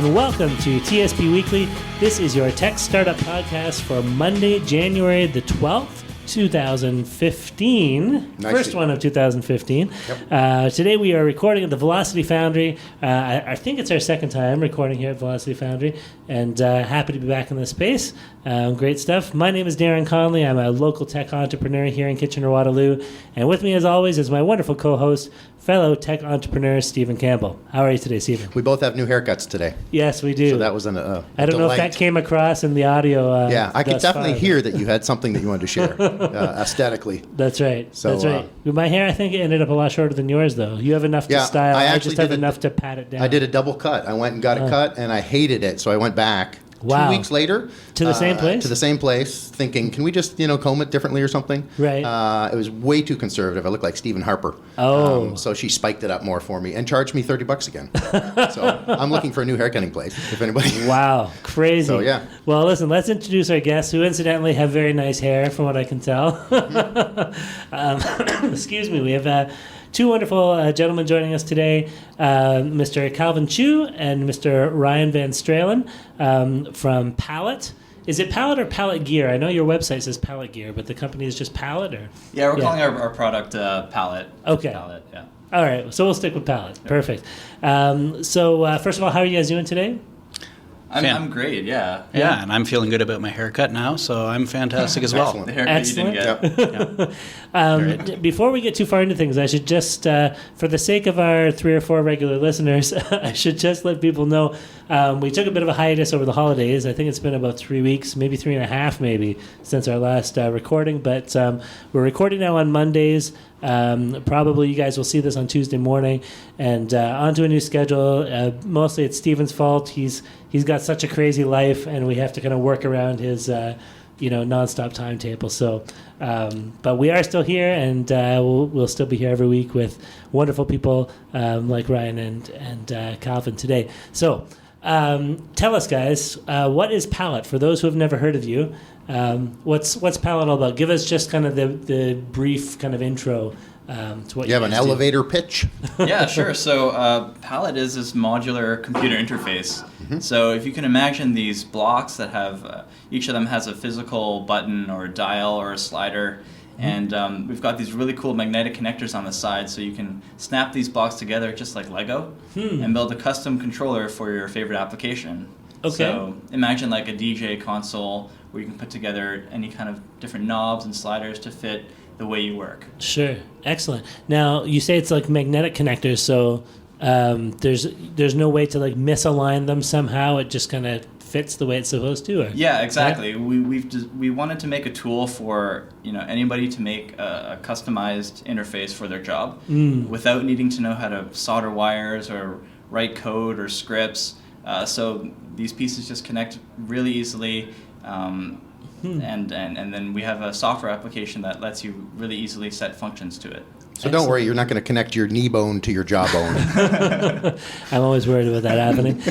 and welcome to TSP Weekly. This is your tech startup podcast for Monday, January the 12th, 2015. First one of 2015. Yep. Today we are recording at the Velocity Foundry. I think it's our second time recording here at Velocity Foundry, and happy to be back in this space. Great stuff. My name is Darren Conley. I'm a local tech entrepreneur here in Kitchener-Waterloo, and with me as always is my wonderful co-host, fellow tech entrepreneur Stephen Campbell. How are you today, Stephen? We both have new haircuts today. Yes, we do. So that was a I don't know if that came across in the audio. Yeah, I could definitely hear that you had something that you wanted to share aesthetically. That's right. So, that's right. My hair, I think, it ended up a lot shorter than yours, though. You have enough to style. I just have enough to pat it down. I did a double cut. I went and got it cut, and I hated it, so I went back. Wow. 2 weeks later. To the same place? To the same place, thinking, can we just, comb it differently or something? Right. It was way too conservative. I looked like Stephen Harper. Oh. So she spiked it up more for me and charged me $30 again. So I'm looking for a new haircutting place, if anybody. Wow. Crazy. So, yeah. Well, listen, let's introduce our guests, who incidentally have very nice hair, from what I can tell. Excuse me. We have two wonderful gentlemen joining us today, Mr. Calvin Chu and Mr. Ryan Van Stralen from Pallet. Is it Pallet or Pallet Gear? I know your website says Pallet Gear, but the company is just Pallet, or? Yeah, we're calling our product Pallet. Okay. Pallet, yeah. All right, so we'll stick with Pallet. Yep. Perfect. So first of all, how are you guys doing today? I'm great, yeah. Yeah, and I'm feeling good about my haircut now, so I'm fantastic as well. Excellent. The haircut Excellent. you didn't get. Right. Before we get too far into things, I should just, for the sake of our 3 or 4 regular listeners, I should just let people know we took a bit of a hiatus over the holidays. I think it's been about 3 weeks, maybe 3.5 maybe, since our last recording. But we're recording now on Mondays. Probably you guys will see this on Tuesday morning, and onto a new schedule. Mostly it's Stephen's fault. He's got such a crazy life, and we have to kind of work around his nonstop timetable. So, but we are still here, and we'll still be here every week with wonderful people like Ryan and Calvin today. So, tell us, guys, what is Pallet? For those who have never heard of you, what's Pallet all about? Give us just kind of the brief kind of intro to what you have an elevator pitch. Yeah, sure. So Pallet is this modular computer interface. Mm-hmm. So if you can imagine these blocks that have each of them has a physical button or a dial or a slider. Mm-hmm. And we've got these really cool magnetic connectors on the side, so you can snap these blocks together just like Lego and build a custom controller for your favorite application. Okay. So imagine like a DJ console where you can put together any kind of different knobs and sliders to fit the way you work. Sure. Excellent. Now, you say it's like magnetic connectors, so there's no way to like misalign them somehow. It just kind of fits the way it's supposed to. Or? Yeah, exactly. Yeah? We wanted to make a tool for anybody to make a customized interface for their job without needing to know how to solder wires or write code or scripts. So these pieces just connect really easily. And then we have a software application that lets you really easily set functions to it. So don't worry, you're not going to connect your knee bone to your jaw bone. I'm always worried about that happening.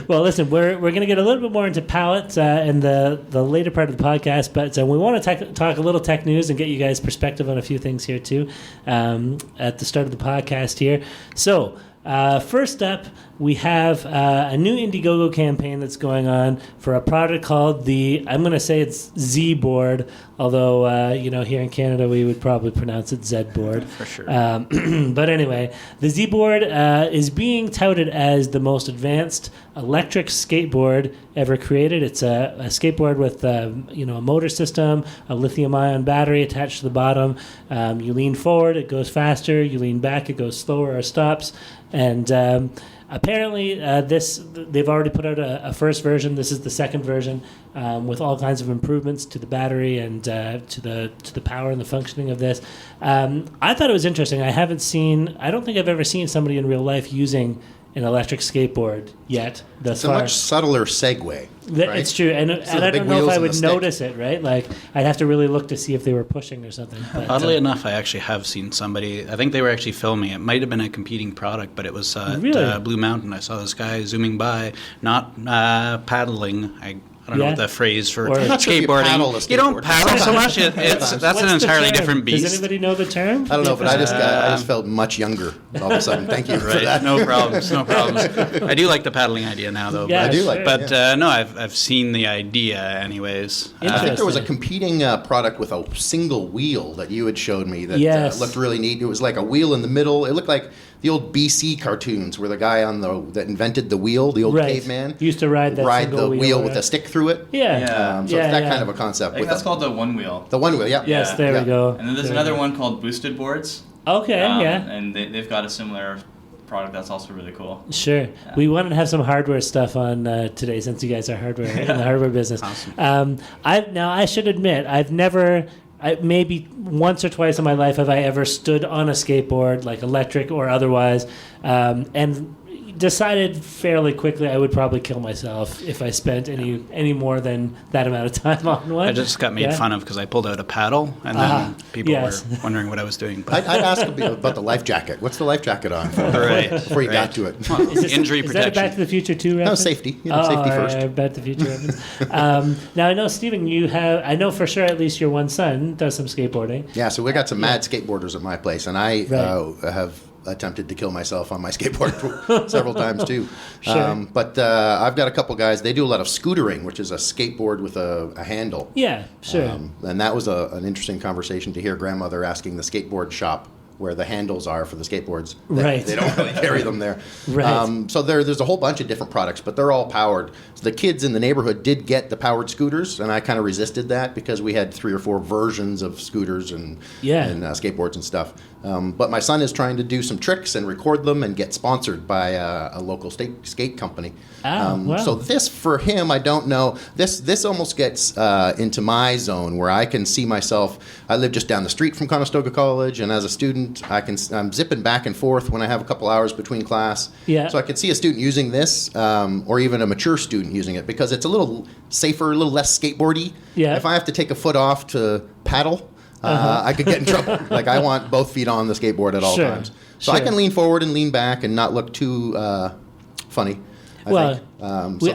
Well, listen, we're going to get a little bit more into Pallet in the later part of the podcast, but we want to talk a little tech news and get you guys' perspective on a few things here too at the start of the podcast here. So first up, we have a new Indiegogo campaign that's going on for a product called I'm going to say it's ZBoard, although, here in Canada we would probably pronounce it ZBoard. For sure. But anyway, the ZBoard is being touted as the most advanced electric skateboard ever created. It's a skateboard with, a motor system, a lithium-ion battery attached to the bottom. You lean forward, it goes faster. You lean back, it goes slower or stops. And apparently, they've already put out a first version. This is the second version with all kinds of improvements to the battery and to the power and the functioning of this. I thought it was interesting. I don't think I've ever seen somebody in real life using an electric skateboard yet. It's a much subtler segue. Right? It's true, and I don't know if I would notice it. Right, like I'd have to really look to see if they were pushing or something. But, oddly enough, I actually have seen somebody. I think they were actually filming. It might have been a competing product, but it was at Blue Mountain. I saw this guy zooming by, not paddling. I I don't know Yeah. what the phrase for Or- I'm not sure if you skateboarding. paddle a You don't skateboard. paddle so much. That's What's an the entirely term? different beast. Does anybody know the term? I don't know, but I just felt much younger all of a sudden. Thank you for Right, that. no problems, no problems. I do like the paddling idea now, though. Yeah, I do sure. like that. But no, I've seen the idea, anyways. I think there was a Interesting. competing product with a single wheel that you had showed me that Yes. looked really neat. It was like a wheel in the middle. It looked like the old BC cartoons where the guy that invented the wheel, the old Right. caveman, Used to ride that ride single the wheel right? with a stick through it. Yeah. Yeah. So Yeah, it's that yeah. kind of a concept. I think that's called the one wheel. the one wheel, yeah. Yes, Yeah. there Yeah. we go. And then there's There another we go. one called boosted boards. Okay, yeah. And they've got a similar product that's also really cool. Sure. We wanted to have some hardware stuff on today since you guys are hardware in the hardware business. Awesome. I should admit, I've never, maybe once or twice in my life have I ever stood on a skateboard, like electric or otherwise, and decided fairly quickly I would probably kill myself if I spent any more than that amount of time on one. I just got made Yeah. fun of because I pulled out a paddle, and then people yes. were wondering what I was doing. But I'd ask a bit about the life jacket. What's the life jacket on right, before you right. got to it? Is this- Injury is that a Back to protection. the Future 2 No, reference? safety. Safety first. Right, Back to the Future reference. Now, I know, Stephen, I know for sure at least your one son does some skateboarding. Yeah, so we got some mad skateboarders at my place, and I Right. have attempted to kill myself on my skateboard several times too. Sure. But I've got a couple guys. They do a lot of scootering, which is a skateboard with a handle. Yeah, sure. And that was an interesting conversation to hear grandmother asking the skateboard shop where the handles are for the skateboards. Right. They don't really carry them there. Right. So there's a whole bunch of different products, but they're all powered. So the kids in the neighborhood did get the powered scooters, and I kind of resisted that because we had 3 or 4 versions of scooters and skateboards and stuff. But my son is trying to do some tricks and record them and get sponsored by a local skate company. Wow. So this, for him, I don't know. This almost gets into my zone where I can see myself. I live just down the street from Conestoga College, and as a student, I'm zipping back and forth when I have a couple hours between class. Yeah. So I could see a student using this, or even a mature student using it, because it's a little safer, a little less skateboardy. Yeah. If I have to take a foot off to paddle, I could get in trouble. Like, I want both feet on the skateboard at all Sure. times. So I Sure. can lean forward and lean back and not look too funny. I think.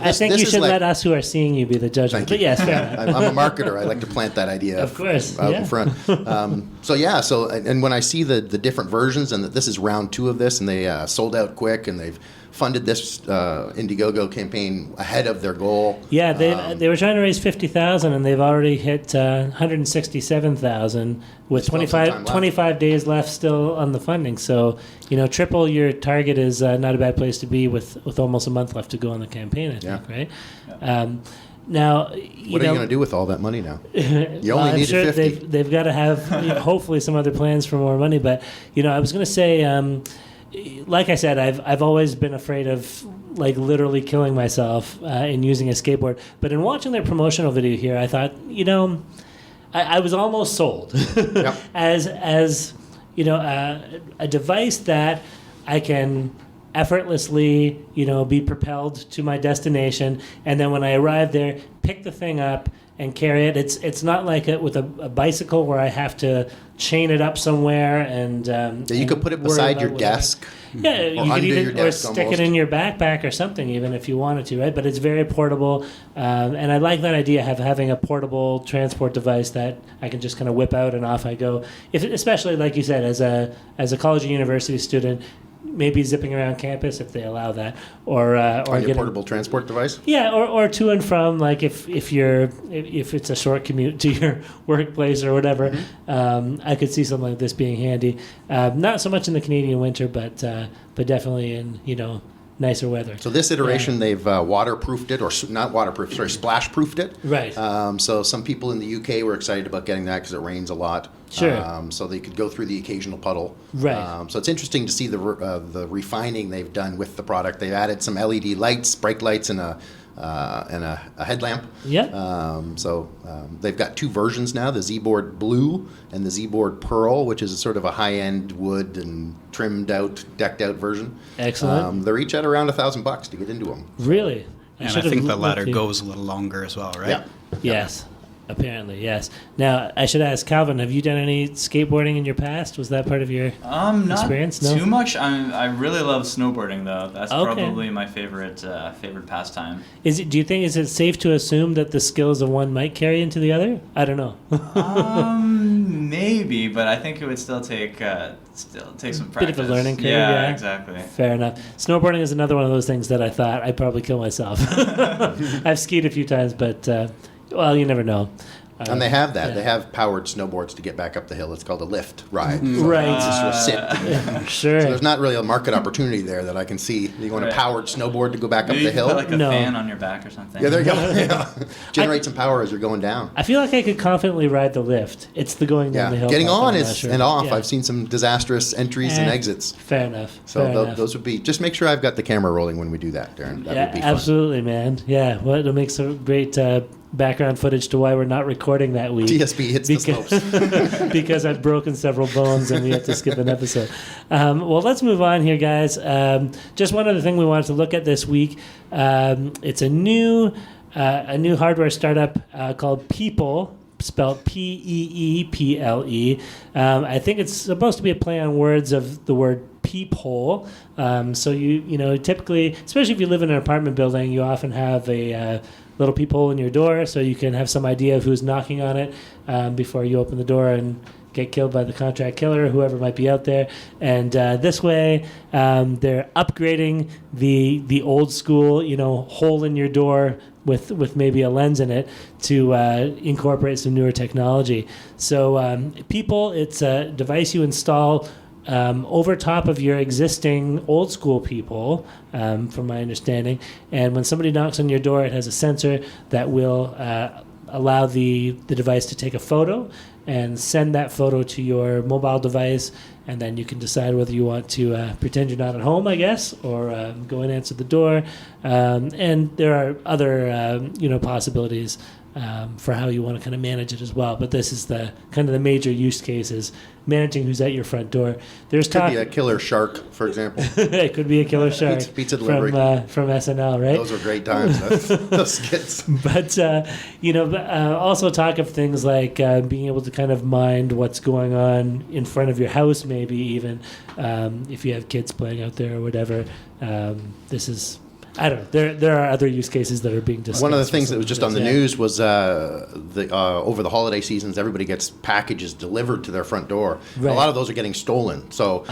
I think you should let us who are seeing you be the judgment. Thank But you. yes, fair enough. I'm a marketer. I like to plant that idea Of course, out yeah. in front. And when I see the different versions, and that this is round 2 of this, and they sold out quick, and they've funded this Indiegogo campaign ahead of their goal. Yeah, they were trying to raise 50,000 and they've already hit 167,000 with Still have some time left. 25 days left still on the funding. So, triple your target is not a bad place to be with almost a month left to go on the campaign, I think, right? Now, What are you going to do with all that money now? You only I'm needed sure 50. they've got to have hopefully some other plans for more money. But I was going to say, like I said, I've always been afraid of like literally killing myself in using a skateboard. But in watching their promotional video here, I thought, I was almost sold Yep. as a device that I can effortlessly, be propelled to my destination, and then when I arrive there, pick the thing up and carry it. It's not like with a bicycle where I have to chain it up somewhere and You could put it worry beside about your whatever. desk. Yeah, you could under even your or desk stick almost. it in your backpack or something, even if you wanted to, right? But it's very portable, and I like that idea of having a portable transport device that I can just kind of whip out and off I go. Especially like you said, as a college or university student, maybe zipping around campus if they allow that, or On your getting, portable transport device. yeah, or to and from, like if it's a short commute to your workplace or whatever, I could see something like this being handy. Not so much in the Canadian winter, but definitely in nicer weather. So this iteration, they've waterproofed it, or not waterproofed, sorry, splash-proofed it. Right. So some people in the UK were excited about getting that because it rains a lot. Sure. So they could go through the occasional puddle. Right. So it's interesting to see the refining they've done with the product. They've added some LED lights, brake lights, and a headlamp. Yeah. They've got 2 versions now: the ZBoard Blue and the ZBoard Pearl, which is sort of a high-end wood and trimmed out, decked out version. Excellent. They're each at around $1,000 to get into them. Really? And I should have think the looked ladder in. goes a little longer as well, right? Yeah. Yes. Apparently, yes. Now, I should ask Calvin, have you done any skateboarding in your past? Was that part of your experience? Not too much. I really love snowboarding, though. That's probably my favorite pastime. Do you think, is it safe to assume that the skills of one might carry into the other? I don't know. Maybe, but I think it would still take some practice. Bit of a learning curve, yeah, exactly. Fair enough. Snowboarding is another one of those things that I thought I'd probably kill myself. I've skied a few times, but... well, you never know. And they have that. Yeah. They have powered snowboards to get back up the hill. It's called a lift ride. So right. It's just a sit. Sure. So there's not really a market opportunity there that I can see. You want a powered snowboard to go back up the hill? Put like a fan on your back or something. Yeah, there you go. Yeah. Generate some power as you're going down. I feel like I could confidently ride the lift. It's the going down the hill. Getting on and off. Yeah. I've seen some disastrous entries and exits. Fair enough. So those would be... Just make sure I've got the camera rolling when we do that, Darren. That would be fun. Absolutely, man. Yeah, well, it'll make some great... background footage to why we're not recording that week. TSP hits the slopes. Because I've broken several bones and we have to skip an episode. Well, let's move on here, guys. Just one other thing we wanted to look at this week. It's a new hardware startup called Peeple, spelled Peeple. I think it's supposed to be a play on words of the word peephole. So you know, typically, especially if you live in an apartment building, you often have a little peephole in your door, so you can have some idea of who's knocking on it before you open the door and get killed by the contract killer or whoever might be out there. And this way, they're upgrading the old school, you know, hole in your door with maybe a lens in it to incorporate some newer technology. So Peeple, it's a device you install over top of your existing old school Peeple, from my understanding. And when somebody knocks on your door, it has a sensor that will allow the device to take a photo and send that photo to your mobile device, and then you can decide whether you want to pretend you're not at home, I guess, or go and answer the door. And there are other possibilities for how you want to kind of manage it as well. But this is the kind of the major use cases, managing who's at your front door. There's could be a killer shark, for example. It could be a killer shark. Pizza delivery. From SNL, right? Those were great times, those skits. But, also talk of things like being able to kind of mind what's going on in front of your house, maybe even if you have kids playing out there or whatever. This is... I don't know. There are other use cases that are being discussed. One of the things that was just on the news was over the holiday seasons, everybody gets packages delivered to their front door. Right. A lot of those are getting stolen. So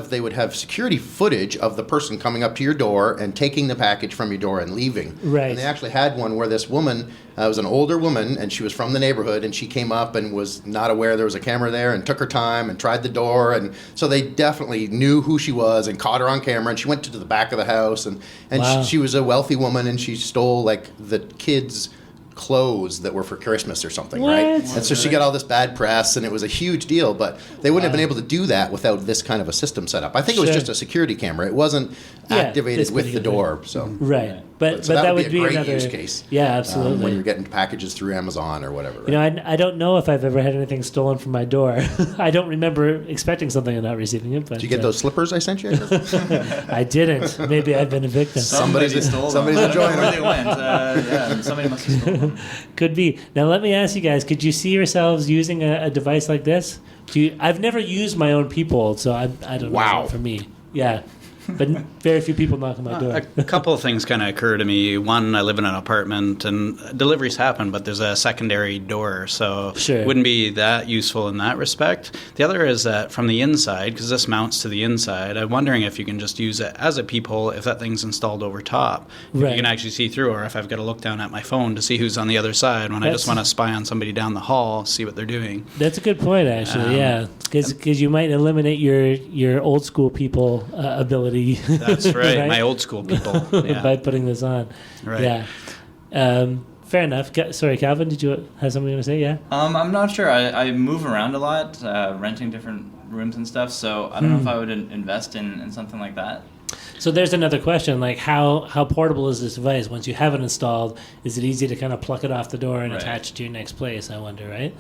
they would have security footage of the person coming up to your door and taking the package from your door and leaving. Right. And they actually had one where this woman... it was an older woman, and she was from the neighborhood, and she came up and was not aware there was a camera there and took her time and tried the door. And so they definitely knew who she was and caught her on camera, and she went to the back of the house. And wow. She was a wealthy woman, and she stole, like, the kids' clothes that were for Christmas or something, what? Right? And so she got all this bad press, and it was a huge deal, but they wouldn't have been able to do that without this kind of a system set up. I think it was just a security camera. It wasn't activated with the door. So right. But that would be a great another use case. Yeah, absolutely. When you're getting packages through Amazon or whatever. Right? You know, I don't know if I've ever had anything stolen from my door. I don't remember expecting something and not receiving it. But, did you get those slippers I sent you? I didn't. Maybe I've been a victim. Somebody's enjoying them. Where they went. Somebody must have stolen them. Could be. Now, let me ask you guys, could you see yourselves using a device like this? I've never used my own Peeple, so I don't know for me. Yeah. But very few people knock on my door. A couple of things kind of occur to me. One, I live in an apartment, and deliveries happen, but there's a secondary door, so it wouldn't be that useful in that respect. The other is that from the inside, because this mounts to the inside, I'm wondering if you can just use it as a peephole if that thing's installed over top. Right. You can actually see through, or if I've got to look down at my phone to see who's on the other side when I just want to spy on somebody down the hall, see what they're doing. That's a good point, actually, yeah. Because you might eliminate your old school people ability. That's right. My old school people. Yeah. By putting this on. Right. Yeah. Fair enough. Sorry, Calvin, did you have something to say? Yeah. I'm not sure. I move around a lot, renting different rooms and stuff, so I don't know if I would invest in something like that. So there's another question, like how portable is this device? Once you have it installed, is it easy to kind of pluck it off the door and attach it to your next place, I wonder, right?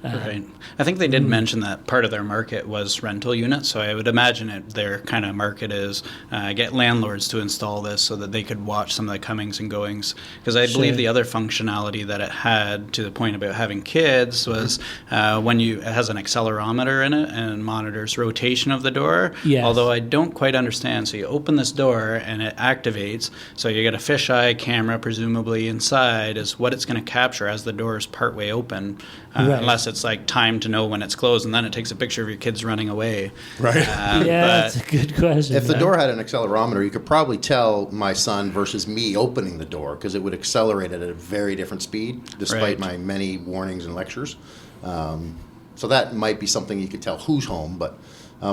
Right. I think they did mention that part of their market was rental units, so I would imagine their kind of market is get landlords to install this so that they could watch some of the comings and goings. Because I believe the other functionality that it had, to the point about having kids, was it has an accelerometer in it and monitors rotation of the door. Yes. Although I don't quite understand. So you open this door and it activates. So you get a fisheye camera, presumably inside, is what it's going to capture as the door is partway open. Unless it's like time to know when it's closed, and then it takes a picture of your kids running away. Right. That's a good question. If the door had an accelerometer, you could probably tell my son versus me opening the door, because it would accelerate at a very different speed, despite my many warnings and lectures. So that might be something you could tell who's home. But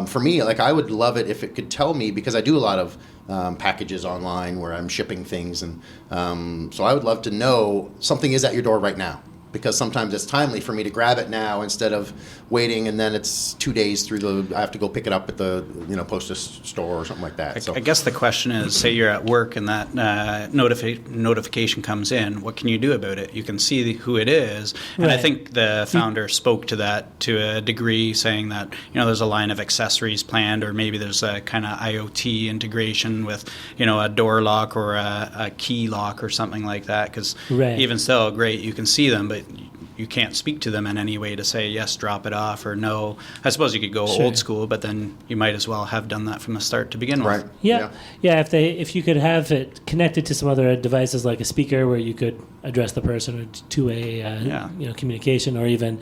for me, like, I would love it if it could tell me, because I do a lot of packages online where I'm shipping things, and so I would love to know something is at your door right now. Because sometimes it's timely for me to grab it now instead of waiting, and then it's 2 days I have to go pick it up at the postage store or something like that. I guess the question is, say you're at work and that notification comes in, what can you do about it? You can see who it is, and I think the founder spoke to that to a degree, saying that there's a line of accessories planned, or maybe there's a kind of IoT integration with a door lock or a key lock or something like that. Because even still, great, you can see them, but you can't speak to them in any way to say, yes, drop it off, or no. I suppose you could go old school, but then you might as well have done that from the start to begin with. Yeah. If you could have it connected to some other devices like a speaker where you could address the person, or two-way communication, or even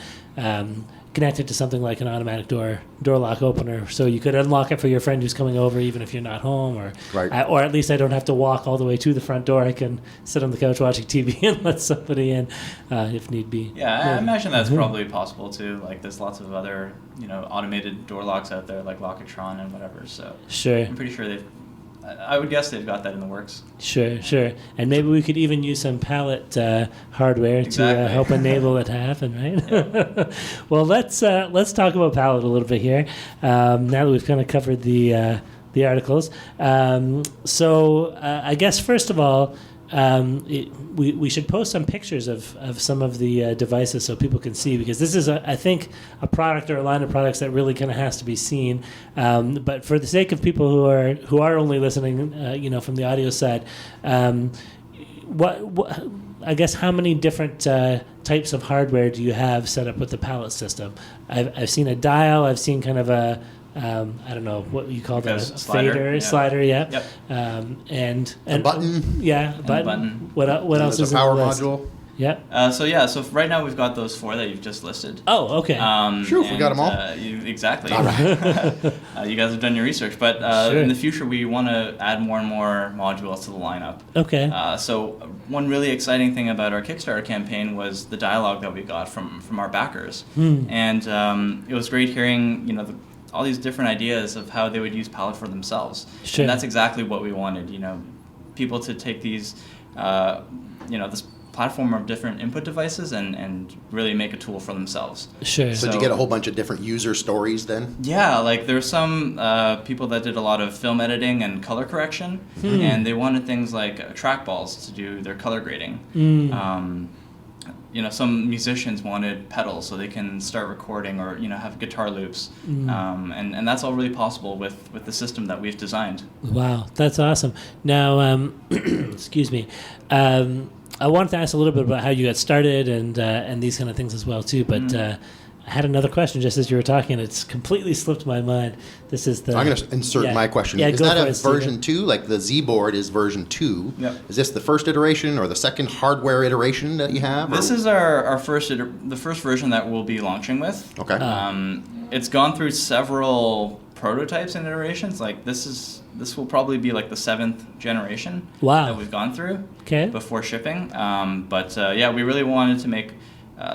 connected to something like an automatic door lock opener, so you could unlock it for your friend who's coming over even if you're not home, or at least I don't have to walk all the way to the front door. I can sit on the couch watching TV and let somebody in if need be. I imagine that's probably possible too. Like, there's lots of other automated door locks out there, like Lockatron and whatever, so I'm pretty sure I would guess they've got that in the works. Sure. And maybe we could even use some pallet hardware to help enable it to happen, right? Yeah. Well, let's talk about pallet a little bit here. Now that we've kind of covered the articles. So I guess, first of all, we should post some pictures of some of the devices so people can see, because this is, I think, a product or a line of products that really kind of has to be seen. But for the sake of people who are only listening, from the audio side, what I guess, how many different types of hardware do you have set up with the pallet system? I've seen a dial. I've seen kind of a I don't know what you call that, slider, yeah. Yep. And a button. Yeah, a button. What else is a power in the list? module. Yeah. So right now we've got those 4 that you've just listed. Oh, okay. Sure, we got them all. Exactly. All right. You guys have done your research, but in the future we want to add more and more modules to the lineup. Okay. So one really exciting thing about our Kickstarter campaign was the dialogue that we got from our backers, and it was great hearing all these different ideas of how they would use pallet for themselves. Sure. And that's exactly what we wanted. People to take these, this platform of different input devices and really make a tool for themselves. Sure. So did you get a whole bunch of different user stories then? Yeah, like there's some people that did a lot of film editing and color correction, and they wanted things like trackballs to do their color grading. Some musicians wanted pedals so they can start recording, or have guitar loops, and that's all really possible with the system that we've designed. Wow, that's awesome. Now, excuse me. I wanted to ask a little bit about how you got started and these kind of things as well too, but I had another question just as you were talking. It's completely slipped my mind. This is I'm going to insert my question. Yeah, is that a version 2? Like the ZBoard is version 2. Yep. Is this the first iteration or the second hardware iteration that you have? This is our the first version that we'll be launching with. Okay. It's gone through several prototypes and iterations. Like this will probably be like the 7th generation that we've gone through before shipping. But we really wanted to make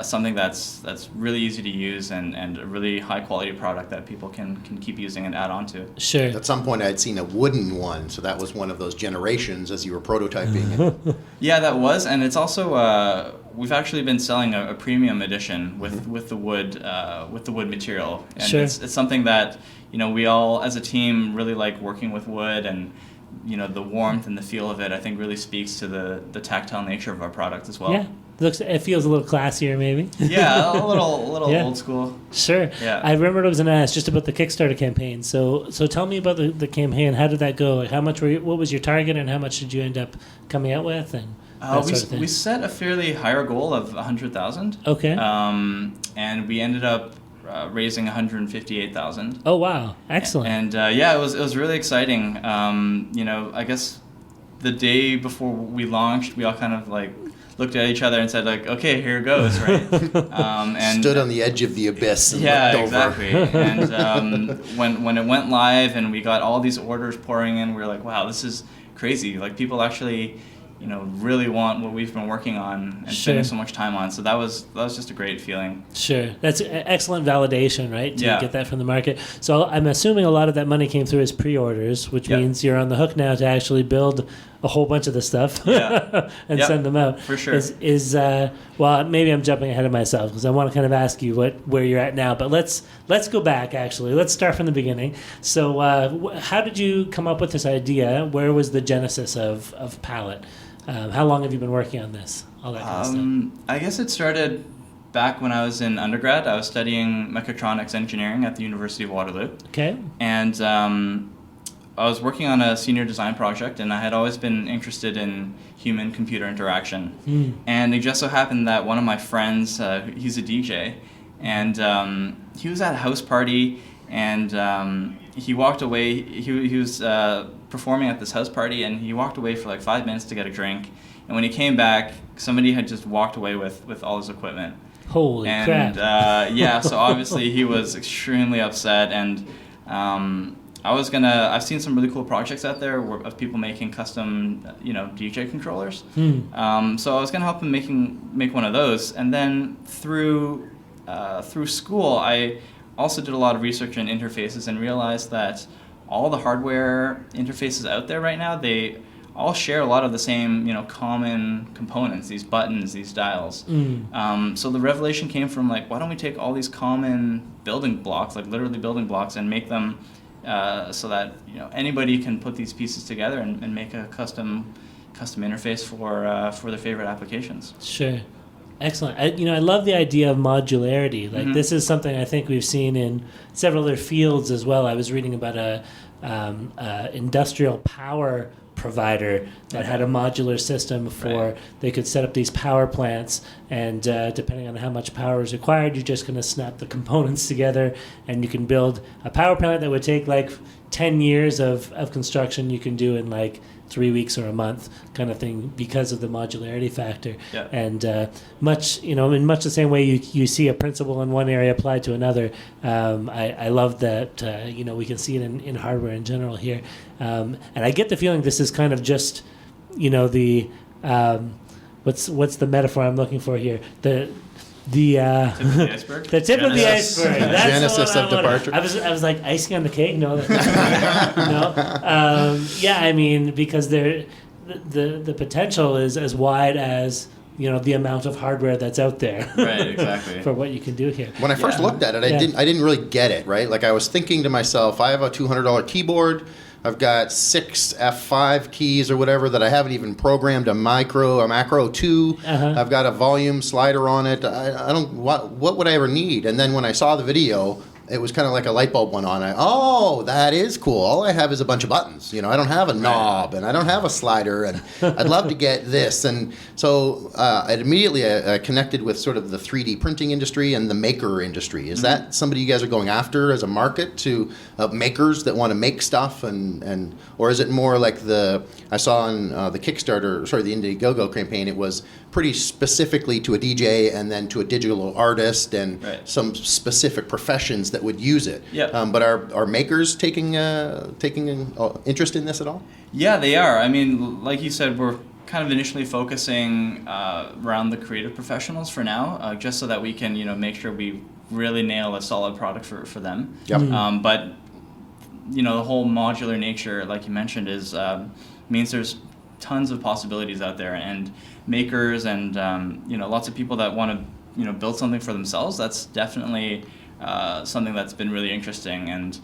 something that's really easy to use and a really high quality product that people can keep using and add on to. Sure. At some point I'd seen a wooden one, so that was one of those generations as you were prototyping it. Yeah, that was, and it's also we've actually been selling a premium edition with the wood material, and it's something that we all as a team really like working with wood, and the warmth and the feel of it I think really speaks to the tactile nature of our product as well. It feels a little classier, maybe. Yeah, a little Yeah. old school. Sure. Yeah. I remember I was going to ask just about the Kickstarter campaign. So tell me about the campaign. How did that go? Like, how much what was your target, and how much did you end up coming out with? And that sort of thing? We set a fairly higher goal of 100,000. Okay. And we ended up raising 158,000. Oh wow! Excellent. And it was really exciting. I guess the day before we launched, we all kind of like looked at each other and said like, okay, here it goes, right? And stood on the edge of the abyss and yeah, looked over. exactly. And when it went live and we got all these orders pouring in, we were like, wow, this is crazy. Like people actually, really want what we've been working on and spending so much time on. So that was just a great feeling. Sure. That's excellent validation, right? To Yeah. get that from the market. So I'm assuming a lot of that money came through as pre-orders, which means you're on the hook now to actually build a whole bunch of the stuff and send them out. For sure. Well, maybe I'm jumping ahead of myself because I want to kind of ask you where you're at now. But let's go back, actually. Let's start from the beginning. So how did you come up with this idea? Where was the genesis of Palette? How long have you been working on this? All that kind of stuff. I guess it started back when I was in undergrad. I was studying mechatronics engineering at the University of Waterloo. Okay. And I was working on a senior design project, and I had always been interested in human-computer interaction. And it just so happened that one of my friends, he's a DJ, and he was at a house party, and he walked away. He was performing at this house party, and he walked away for like 5 minutes to get a drink. And when he came back, somebody had just walked away with all his equipment. Holy crap. And so obviously he was extremely upset, and I've seen some really cool projects out there of people making custom, DJ controllers. So I was gonna help him make one of those, and then through school, I also did a lot of research in interfaces and realized that all the hardware interfaces out there right now, they all share a lot of the same, common components, these buttons, these dials. So the revelation came from like, why don't we take all these common building blocks, like literally building blocks, and make them so that anybody can put these pieces together and make a custom interface for their favorite applications. Sure. Excellent. I love the idea of modularity. Like this is something I think we've seen in several other fields as well. I was reading about a industrial power provider that had a modular system for they could set up these power plants, and depending on how much power is required, you're just going to snap the components together, and you can build a power plant that would take like 10 years of construction. You can do in like 3 weeks or a month kind of thing because of the modularity factor. Yeah. And much the same way you see a principle in one area applied to another. I love that we can see it in hardware in general here. And I get the feeling this is kind of just the what's the metaphor I'm looking for here? The tip of the iceberg. The tip of the iceberg. That's Genesis the one of departure. I was like icing on the cake. No, no. I mean, because the potential is as wide as the amount of hardware that's out there. Right. Exactly. For what you can do here. When I first looked at it, I didn't really get it. Right. Like I was thinking to myself, I have a $200 keyboard. I've got 6 F5 keys or whatever that I haven't even programmed a macro to. I've got a volume slider on it. I don't. What would I ever need? And then when I saw the video, it was kind of like a light bulb went on. That is cool. All I have is a bunch of buttons. I don't have a knob and I don't have a slider, and I'd love to get this. And so I immediately connected with sort of the 3D printing industry and the maker industry. Is that somebody you guys are going after as a market to makers that want to make stuff, or is it more like I saw on the Kickstarter, the Indiegogo campaign, it was pretty specifically to a DJ and then to a digital artist and some specific professions that would use it. But are makers taking interest in this at all? Yeah, they are. I mean, like you said, we're kind of initially focusing around the creative professionals for now, just so that we can make sure we really nail a solid product for them. But the whole modular nature, like you mentioned, means there's tons of possibilities out there, and makers and lots of people that want to build something for themselves. That's definitely something that's been really interesting, and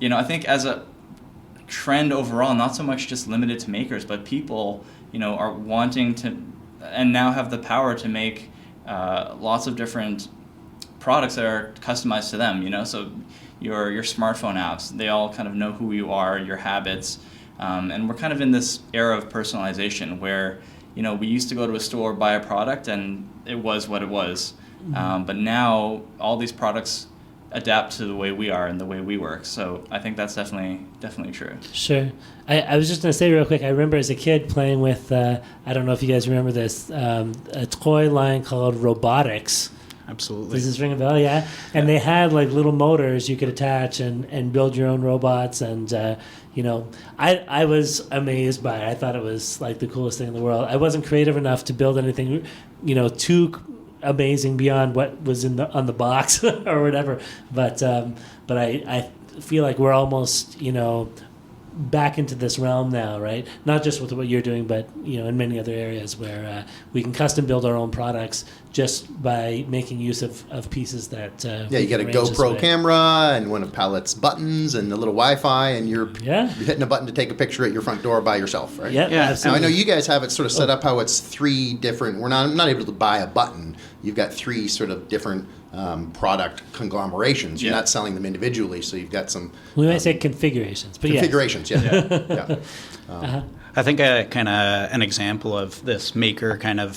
I think as a trend overall, not so much just limited to makers, but people are wanting to and now have the power to make lots of different products that are customized to them, so your smartphone apps, they all kind of know who you are, your habits, and we're kind of in this era of personalization where, we used to go to a store, buy a product, and it was what it was. But now all these products adapt to the way we are and the way we work. So I think that's definitely true. Sure. I was just going to say real quick, I remember as a kid playing with, I don't know if you guys remember this, a toy line called Robotics. Absolutely. Does this ring a bell? Yeah. And they had like little motors you could attach and build your own robots. And, I was amazed by it. I thought it was like the coolest thing in the world. I wasn't creative enough to build anything, too amazing beyond what was on the box or whatever. But I feel like we're almost, back into this realm now, right? Not just with what you're doing, but in many other areas where we can custom build our own products just by making use of pieces that you get a GoPro camera and one of Pallet's buttons and the little Wi-Fi, and you're hitting a button to take a picture at your front door by yourself, right? Yeah. Now I know you guys have it sort of set up how it's three different. I'm not able to buy a button. You've got three sort of different product conglomerations. You're not selling them individually, so you've got some. We might say configurations, but configurations. Yeah. I think an example of this maker kind of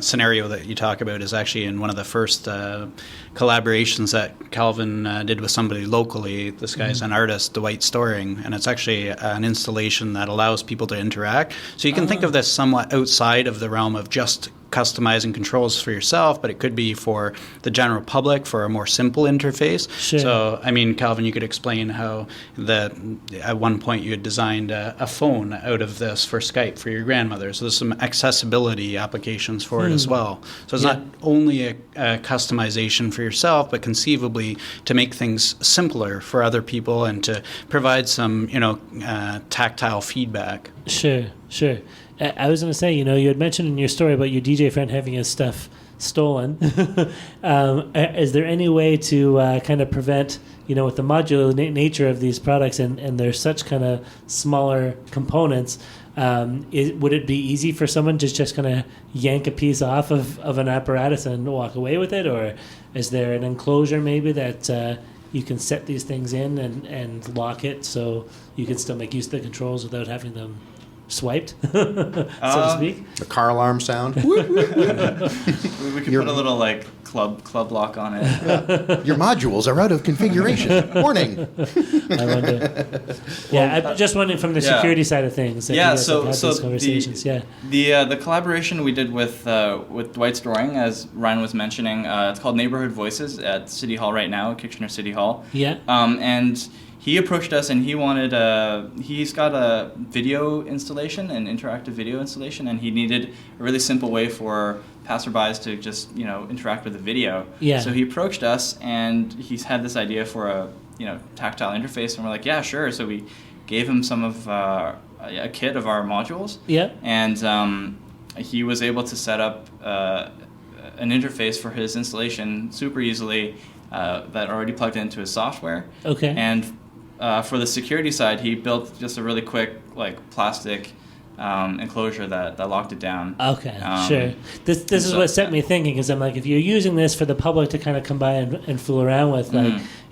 scenario that you talk about is actually in one of the first collaborations that Calvin did with somebody locally. This guy's an artist, Dwight Storing, and it's actually an installation that allows people to interact. So you can think of this somewhat outside of the realm of just customizing controls for yourself, but it could be for the general public for a more simple interface. Sure. So, Calvin, you could explain how at one point you had designed a phone out of this for Skype for your grandmother. So there's some accessibility applications for it as well. So it's not only a customization for yourself, but conceivably to make things simpler for other people and to provide some, tactile feedback. Sure. I was going to say, you had mentioned in your story about your DJ friend having his stuff stolen. Is there any way to kind of prevent, with the modular nature of these products and they're such kind of smaller components, would it be easy for someone to just kind of yank a piece off of an apparatus and walk away with it? Or is there an enclosure maybe that you can set these things in and lock it so you can still make use of the controls without having them swiped, so to speak? The car alarm sound. We could put a little club lock on it. Your modules are out of configuration. Warning. I wonder. I'm just wondering from the security side of things. So the collaboration we did with Dwight Storing, as Ryan was mentioning, it's called Neighborhood Voices at City Hall right now, Kitchener City Hall. Yeah. And he approached us and he wanted he's got a video installation, an interactive video installation, and he needed a really simple way for passerbys to just, interact with the video. Yeah. So he approached us and he's had this idea for a, tactile interface, and we're like, yeah, sure. So we gave him some of a kit of our modules. Yeah. And he was able to set up an interface for his installation super easily that already plugged into his software. Okay. And for the security side, he built just a really quick, plastic enclosure that locked it down. Okay, sure. This is what set me thinking, because I'm like, if you're using this for the public to kind of come by and fool around with,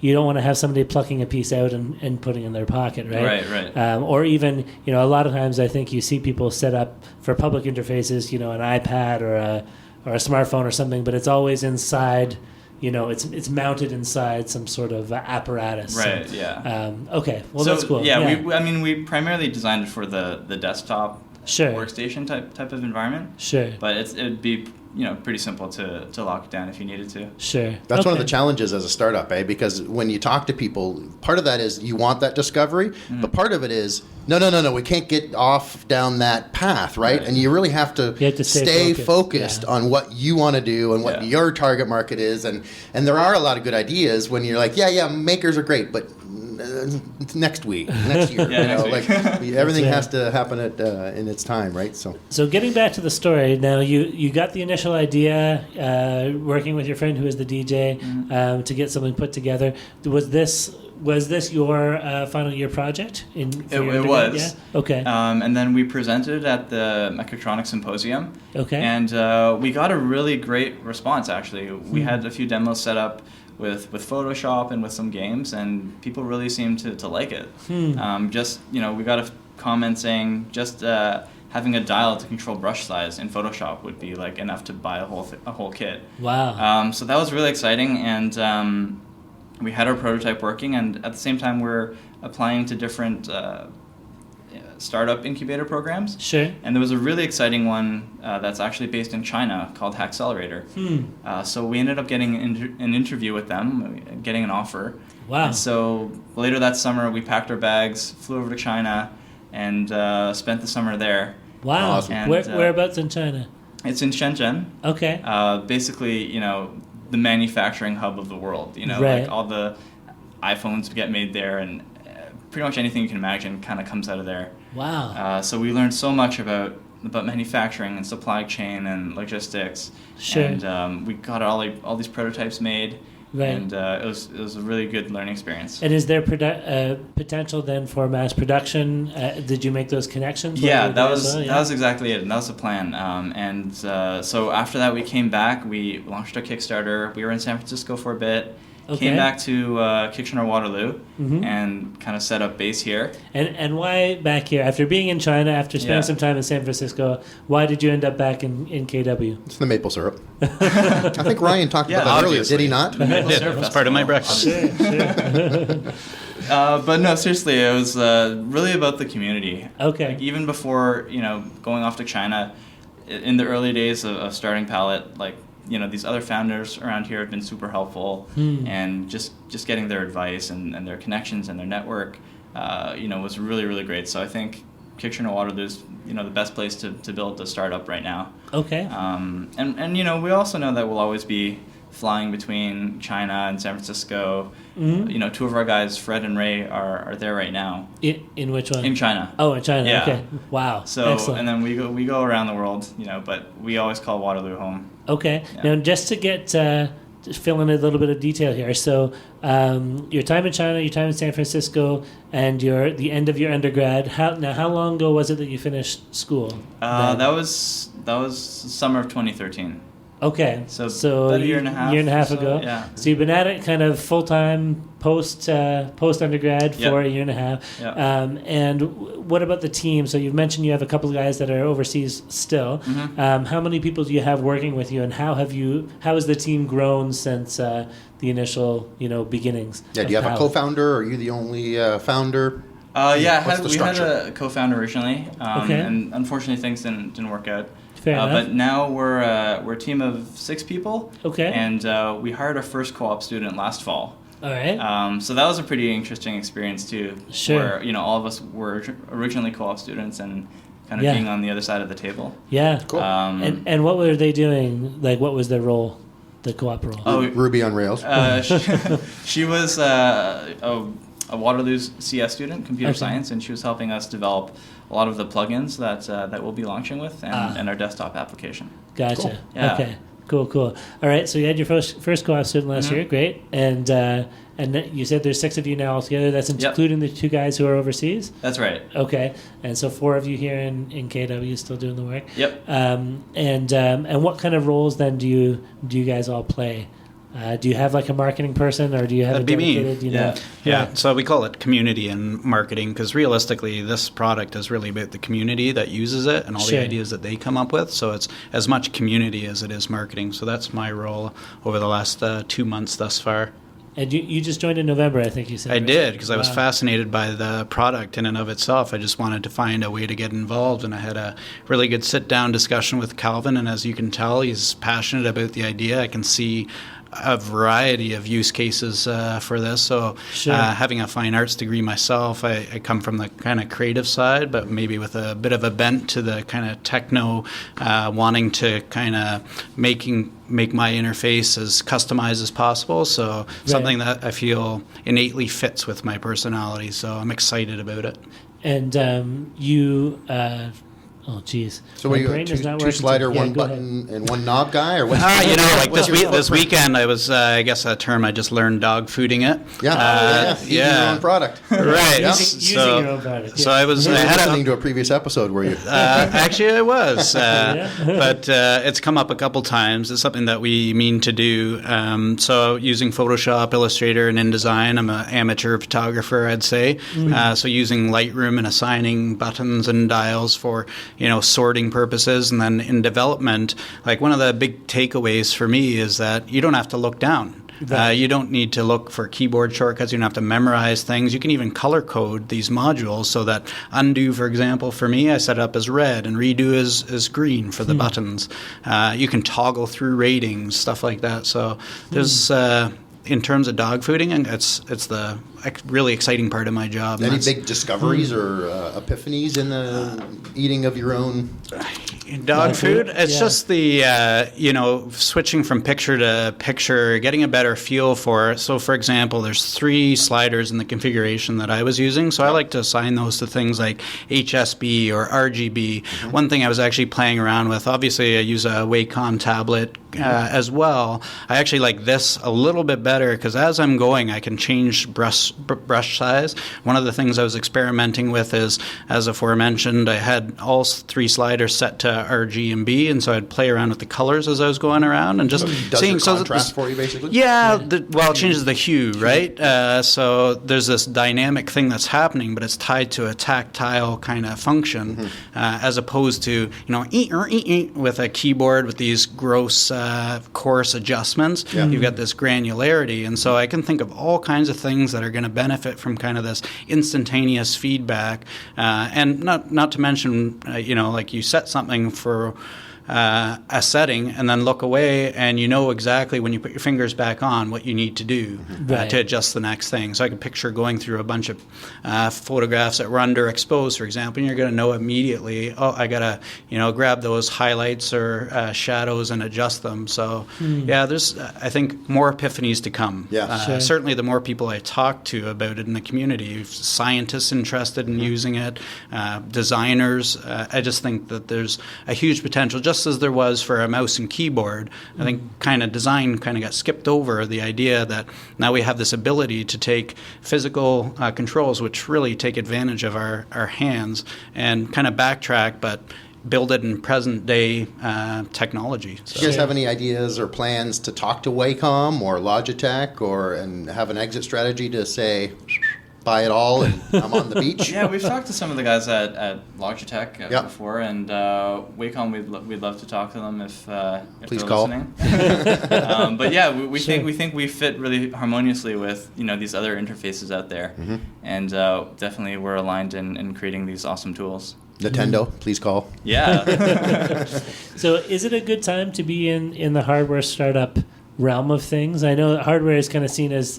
you don't want to have somebody plucking a piece out and putting it in their pocket, right? Right. Or even, a lot of times I think you see people set up for public interfaces, an iPad or a smartphone or something, but it's always inside. It's mounted inside some sort of apparatus. Right. So, yeah. Okay. Well, that's cool. Yeah. We primarily designed it for the desktop workstation type of environment. Sure. But it'd be pretty simple to lock it down if you needed to. Sure. That's one of the challenges as a startup, because when you talk to people, part of that is you want that discovery, but part of it is no, we can't get off down that path, right? And you really have to stay focused on what you want to do and what your target market is, and there are a lot of good ideas when you're like, makers are great, but next week, next year, everything has to happen in its time, right? So getting back to the story, now you got the initial idea, working with your friend who is the DJ, to get something put together. Was this was this your final year project? It was. Yeah? Okay. And then we presented at the Mechatronics Symposium. Okay. And we got a really great response, actually. We had a few demos set up with Photoshop and with some games, and people really seemed to like it. We got a comment saying just having a dial to control brush size in Photoshop would be like enough to buy a whole kit. Wow. So that was really exciting, and we had our prototype working, and at the same time we're applying to different startup incubator programs. Sure. And there was a really exciting one that's actually based in China called Hackcelerator. So we ended up getting an interview with them, getting an offer. Wow. And so later that summer we packed our bags, flew over to China, and spent the summer there. Wow. Awesome. And, whereabouts in China? It's in Shenzhen. Okay. Basically, the manufacturing hub of the world. Right. Like all the iPhones get made there, and pretty much anything you can imagine kind of comes out of there. Wow. So we learned so much about manufacturing and supply chain and logistics. Sure. And we got all these prototypes made. Right. And it was a really good learning experience. And is there potential then for mass production? Did you make those connections? Yeah, that was exactly it. And that was the plan. So after that, we came back. We launched our Kickstarter. We were in San Francisco for a bit. Okay. Came back to Kitchener-Waterloo and kind of set up base here. And why back here? After being in China, after spending some time in San Francisco, why did you end up back in KW? It's the maple syrup. I think Ryan talked about that earlier, did he not? It did. It was part of my breakfast. Sure. But no, seriously, it was really about the community. Okay. Like, even before, going off to China, in the early days of starting Palette, these other founders around here have been super helpful, and just getting their advice and their connections and their network, was really, really great. So I think Kitchener-Waterloo is, the best place to build a startup right now. Okay. And we also know that we'll always be flying between China and San Francisco. Two of our guys, Fred and Ray, are there right now. In which one? In China. Oh, in China. Yeah. Okay. Wow. So excellent. And then we go around the world, but we always call Waterloo home. Okay. Yeah. Now, just to get fill in a little bit of detail here. So, your time in China, your time in San Francisco, and the end of your undergrad. How long ago was it that you finished school? That was the summer of 2013. Okay, so about a year and a half ago. Yeah. So you've been at it kind of full time post undergrad for a year and a half. Yep. And what about the team? So you've mentioned you have a couple of guys that are overseas still. How many people do you have working with you, and how has the team grown since the initial beginnings? Yeah. Do you have a co-founder, or are you the only founder? We had a co-founder originally, and unfortunately things didn't work out. Fair enough. But now we're a team of 6 people. Okay. And we hired our first co-op student last fall. All right. So that was a pretty interesting experience too. Sure. Where all of us were originally co-op students and kind of being on the other side of the table. Yeah. Cool. And what were they doing? Like, what was their role? The co-op role? Oh, Ruby on Rails. She was a Waterloo CS student, computer science, and she was helping us develop a lot of the plugins that we'll be launching with and our desktop application. Gotcha. Cool. Yeah. Okay. Cool. All right. So you had your first co-op student last year. Great. And you said there's 6 of you now altogether. That's including the 2 guys who are overseas? That's right. Okay. And so 4 of you here in KW still doing the work? Yep. And what kind of roles then do you guys all play? Do you have like a marketing person, or do you have That'd a dedicated, be me. Yeah. So we call it community and marketing, because realistically this product is really about the community that uses it and all the ideas that they come up with. So it's as much community as it is marketing. So that's my role over the last 2 months thus far. And you just joined in November, I think you said. I did, because I was fascinated by the product in and of itself. I just wanted to find a way to get involved, and I had a really good sit-down discussion with Calvin, and as you can tell, he's passionate about the idea. I can see a variety of use cases for this. So having a fine arts degree myself, I come from the kind of creative side, but maybe with a bit of a bent to the kind of techno, wanting to kind of make my interface as customized as possible. So something that I feel innately fits with my personality. So I'm excited about it. And Oh, geez. So what are you, two slider, one button, and one knob guy? Or what's like this weekend, I was, I guess a term I just learned, dog fooding it. Eating your own product. Right. Using your own product. So I was listening to a previous episode, were you? Actually, I was. But it's come up a couple times. It's something that we mean to do. So using Photoshop, Illustrator, and InDesign, I'm an amateur photographer, I'd say. So using Lightroom and assigning buttons and dials for sorting purposes. And then in development, like one of the big takeaways for me is that you don't have to look down. You don't need to look for keyboard shortcuts. You don't have to memorize things. You can even color code these modules so that undo, for example, for me, I set it up as red and redo as green for the buttons. You can toggle through ratings, stuff like that. So there's, in terms of dog fooding, and it's the really exciting part of my job. Any big discoveries or epiphanies in the eating of your own dog food? It's just the switching from picture to picture, getting a better feel for it. So, for example, there's 3 sliders in the configuration that I was using. So I like to assign those to things like HSB or RGB. One thing I was actually playing around with, obviously I use a Wacom tablet as well. I actually like this a little bit better because as I'm going, I can change brush size. One of the things I was experimenting with is, as aforementioned, I had all 3 sliders set to RG and B, and so I'd play around with the colors as I was going around and just seeing. Does contrast for you, basically? Yeah, it changes the hue, right? So there's this dynamic thing that's happening, but it's tied to a tactile kind of function, as opposed to with a keyboard with these gross, coarse adjustments. You've got this granularity, and so I can think of all kinds of things that are going to benefit from kind of this instantaneous feedback, and not to mention, like you set something for a setting and then look away and exactly when you put your fingers back on what you need to do to adjust the next thing. So I can picture going through a bunch of photographs that were underexposed, for example, and you're going to know immediately, I got to grab those highlights or shadows and adjust them. So there's I think more epiphanies to come. Certainly the more people I talk to about it in the community, scientists interested in using it, designers, I just think that there's a huge potential, just as there was for a mouse and keyboard. I think design got skipped over the idea that now we have this ability to take physical controls, which really take advantage of our hands, and backtrack, but build it in present day technology. So. Do you guys have any ideas or plans to talk to Wacom or Logitech and have an exit strategy to say, buy it all and I'm on the beach? Yeah, we've talked to some of the guys at Logitech before, and Wacom, we'd love to talk to them if Please they're call. listening. But yeah, we think we fit really harmoniously with these other interfaces out there, and definitely we're aligned in creating these awesome tools. Nintendo, please call. Yeah. So is it a good time to be in the hardware startup realm of things? I know hardware is kind of seen as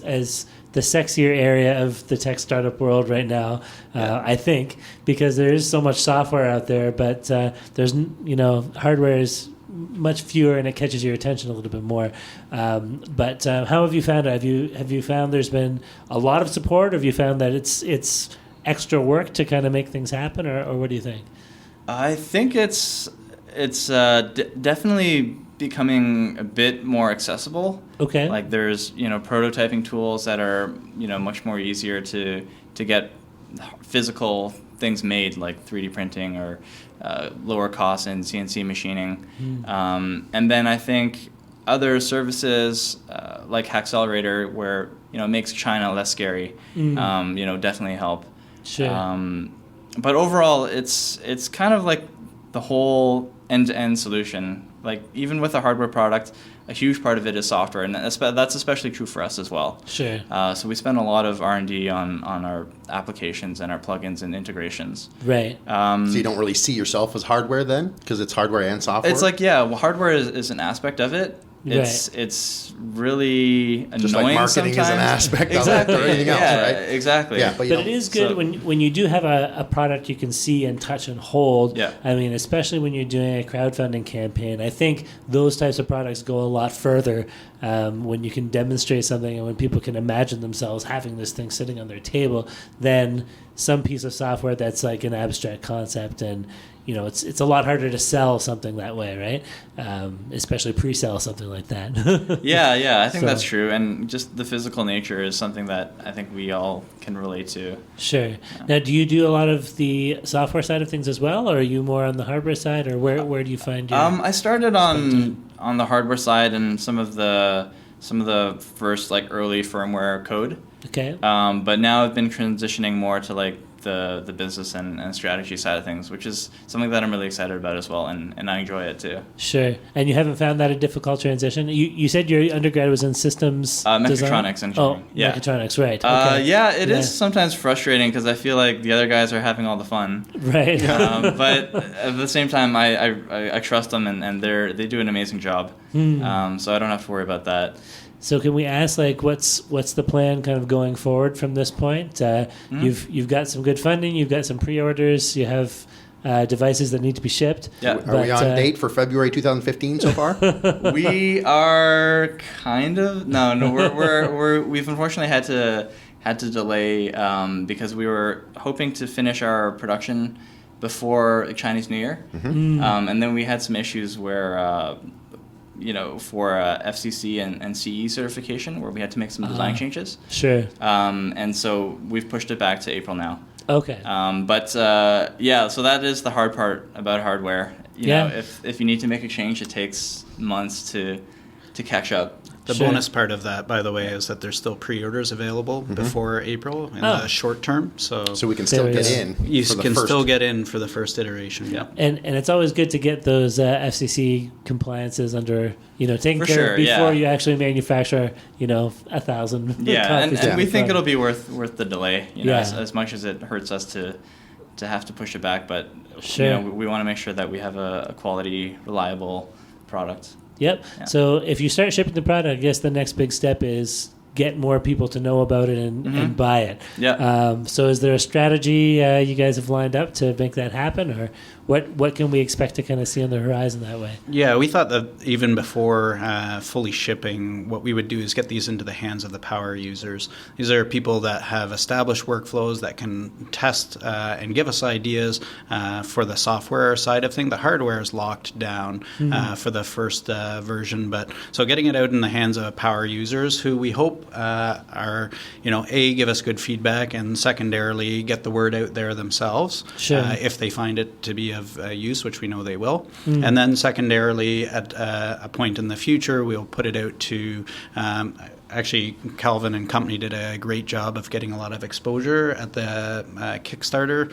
the sexier area of the tech startup world right now, I think, because there is so much software out there, but there's hardware is much fewer and it catches your attention a little bit more. But how have you found it? Have you found there's been a lot of support? Have you found that it's extra work to kind of make things happen, or what do you think? I think it's definitely becoming a bit more accessible. Okay. Like there's prototyping tools that are much more easier to get physical things made, like 3D printing or lower cost in CNC machining. And then I think other services like Hackcelerator, where it makes China less scary, definitely help. Sure. But overall, it's kind of like the whole end-to-end solution. Like even with a hardware product, a huge part of it is software, and that's especially true for us as well. Sure. So we spend a lot of R&D on our applications and our plugins and integrations. Right. So you don't really see yourself as hardware then, because it's hardware and software? It's like, hardware is an aspect of it. It's really annoying. Just like marketing sometimes. Is an aspect of it or anything else, right? Exactly. Yeah, but it is good when you do have a product you can see and touch and hold. Yeah. I mean, especially when you're doing a crowdfunding campaign, I think those types of products go a lot further when you can demonstrate something and when people can imagine themselves having this thing sitting on their table than some piece of software that's like an abstract concept and it's a lot harder to sell something that way, right? Especially pre-sell something like that. Yeah, I think that's true. And just the physical nature is something that I think we all can relate to. Sure. Yeah. Now, do you do a lot of the software side of things as well, or are you more on the hardware side, or where do you find your... I started on the hardware side and some of the first like early firmware code. Okay. But now I've been transitioning more to like the business and strategy side of things, which is something that I'm really excited about as well, and I enjoy it too. Sure. And you haven't found that a difficult transition? You said your undergrad was in systems mechatronics design? engineering. Yeah. Mechatronics, right. Okay. It is sometimes frustrating because I feel like the other guys are having all the fun. Right. But at the same time, I trust them, and they do an amazing job. So I don't have to worry about that. So can we ask, like, what's the plan kind of going forward from this point? You've got some good funding, you've got some pre-orders, you have devices that need to be shipped. Yeah. Are we on date for February 2015 so far? We are kind of we've unfortunately had to delay because we were hoping to finish our production before Chinese New Year, and then we had some issues where. For FCC and CE certification, where we had to make some design changes. Sure. And so we've pushed it back to April now. Okay. So that is the hard part about hardware. You know, if you need to make a change, it takes months to catch up. The bonus part of that, by the way, is that there's still pre-orders available before April in the short term. So we can still get in. You can still get in for the first iteration. Yeah. And it's always good to get those FCC compliances under, taken care of before you actually manufacture, 1,000 copies. And we think it'll be worth the delay, as much as it hurts us to have to push it back. But, we want to make sure that we have a quality, reliable product. Yep. Yeah. So if you start shipping the product, I guess the next big step is get more people to know about it and buy it. Yeah. So is there a strategy you guys have lined up to make that happen, or what can we expect to kind of see on the horizon that way? Yeah, we thought that even before fully shipping, what we would do is get these into the hands of the power users. These are people that have established workflows that can test and give us ideas for the software side of things. The hardware is locked down for the first version, but so getting it out in the hands of power users who we hope are, give us good feedback, and secondarily get the word out there themselves if they find it to be of use, which we know they will. And then secondarily, at a point in the future, we'll put it out to actually, Calvin and company did a great job of getting a lot of exposure at the Kickstarter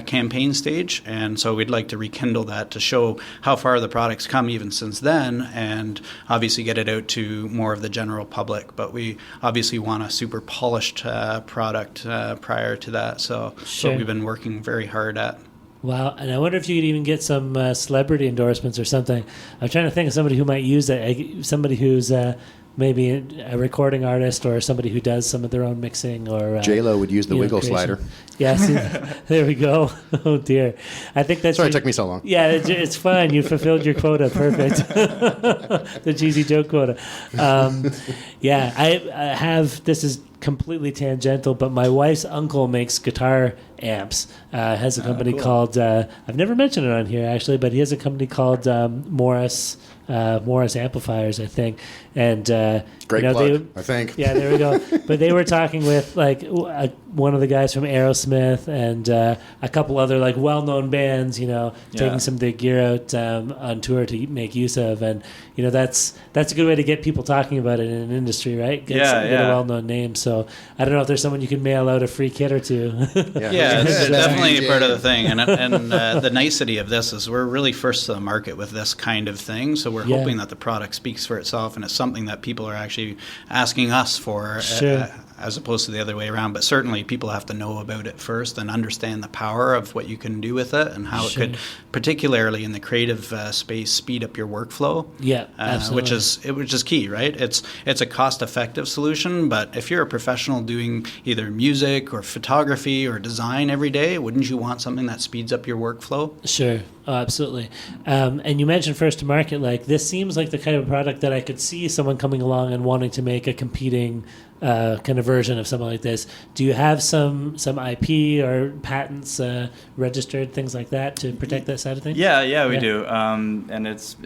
campaign stage, and so we'd like to rekindle that to show how far the product's come even since then, and obviously get it out to more of the general public. But we obviously want a super polished product prior to that, so that's what we've been working very hard at. Wow, and I wonder if you could even get some celebrity endorsements or something. I'm trying to think of somebody who might use that, somebody who's maybe a recording artist or somebody who does some of their own mixing. Or J-Lo would use the wiggle slider. Yes, there we go. Oh dear, I think that's. Sorry, it took me so long. Yeah, it's fine. You fulfilled your quota. Perfect. The cheesy joke quota. I have. This is completely tangential, but my wife's uncle makes guitar amps. Has a company called. I've never mentioned it on here actually, but he has a company called Morris Amplifiers, I think. And great plug, I think. Yeah, there we go. But they were talking with like one of the guys from Aerosmith and a couple other like well-known bands, taking some of their gear out on tour to make use of, and that's a good way to get people talking about it in an industry, right? Get a well-known name. So I don't know if there's someone you can mail out a free kit or two. It's definitely part of the thing, and the nicety of this is we're really first to the market with this kind of thing, so we're hoping that the product speaks for itself, and it's something that people are actually asking us for. As opposed to the other way around. But certainly people have to know about it first and understand the power of what you can do with it and how it could, particularly in the creative space, speed up your workflow. Yeah, absolutely. Which is key, right? It's a cost-effective solution, but if you're a professional doing either music or photography or design every day, wouldn't you want something that speeds up your workflow? Sure. Oh, absolutely. And you mentioned first to market. Like, this seems like the kind of product that I could see someone coming along and wanting to make a competing kind of version of something like this. Do you have some IP or patents registered, things like that, to protect that side of things? Yeah, we do. And it's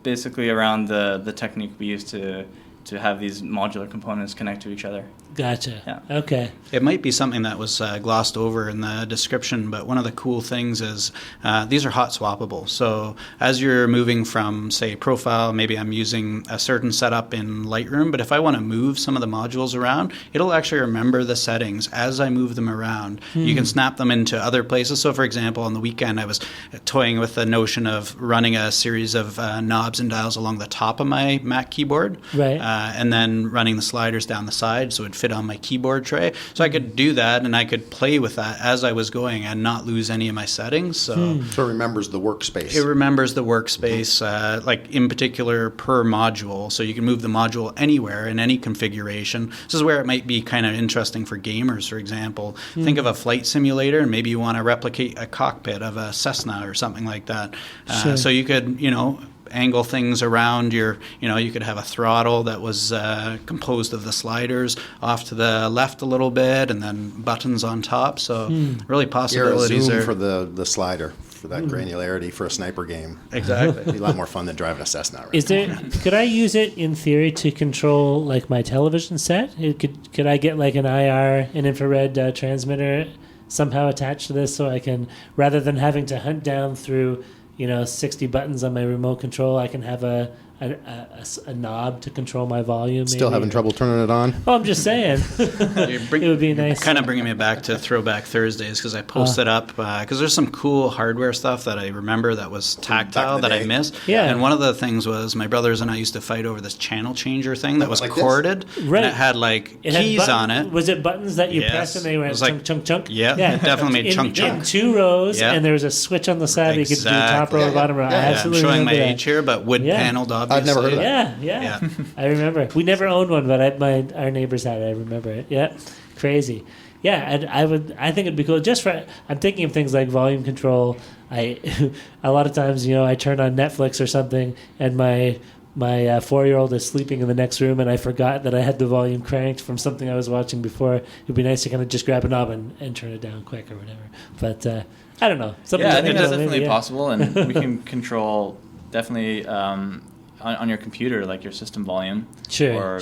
basically around the technique we use to have these modular components connect to each other. Gotcha. Yeah. Okay. It might be something that was glossed over in the description, but one of the cool things is these are hot swappable. So as you're moving from, say, profile, maybe I'm using a certain setup in Lightroom, but if I want to move some of the modules around, it'll actually remember the settings as I move them around. You can snap them into other places. So, for example, on the weekend, I was toying with the notion of running a series of knobs and dials along the top of my Mac keyboard, right, and then running the sliders down the side so it would fit on my keyboard tray. So I could do that, and I could play with that as I was going and not lose any of my settings. So it remembers the workspace. It remembers the workspace, like in particular per module. So you can move the module anywhere in any configuration. This is where it might be kind of interesting for gamers, for example. Think of a flight simulator, and maybe you want to replicate a cockpit of a Cessna or something like that. Sure. So you could, angle things around you could have a throttle that was composed of the sliders off to the left a little bit and then buttons on top. So really possibilities zoom are for the slider for that granularity for a sniper game. Exactly. It'd be a lot more fun than driving a Cessna right now. Could I use it in theory to control like my television set? Could I get like an IR, an infrared transmitter somehow attached to this, so I can, rather than having to hunt down through 60 buttons on my remote control, I can have a knob to control my volume. Still having trouble turning it on? Oh, I'm just saying. It would be nice. Kind of bringing me back to Throwback Thursdays, because I posted up, because there's some cool hardware stuff that I remember that was tactile that I missed. Yeah. And one of the things was my brothers and I used to fight over this channel changer thing that was like corded. Right. And it had keys on it. Was it buttons that you pressed and they went like, chunk, chunk, chunk? Yeah, it definitely made chunk, chunk. In 2 rows, and there was a switch on the side that you could do top row or bottom row. I absolutely I'm showing my remember age here, but wood paneled, obviously. I've never heard of that. Yeah. I remember. We never owned one, but our neighbors had it. I remember it. Yeah, crazy. Yeah, and I think it'd be cool. Just for, I'm thinking of things like volume control. A lot of times, I turn on Netflix or something, and my 4-year-old is sleeping in the next room, and I forgot that I had the volume cranked from something I was watching before. It'd be nice to kind of just grab a knob and turn it down quick or whatever. But I don't know. I think that's definitely possible, and we can control definitely on your computer, like your system volume, or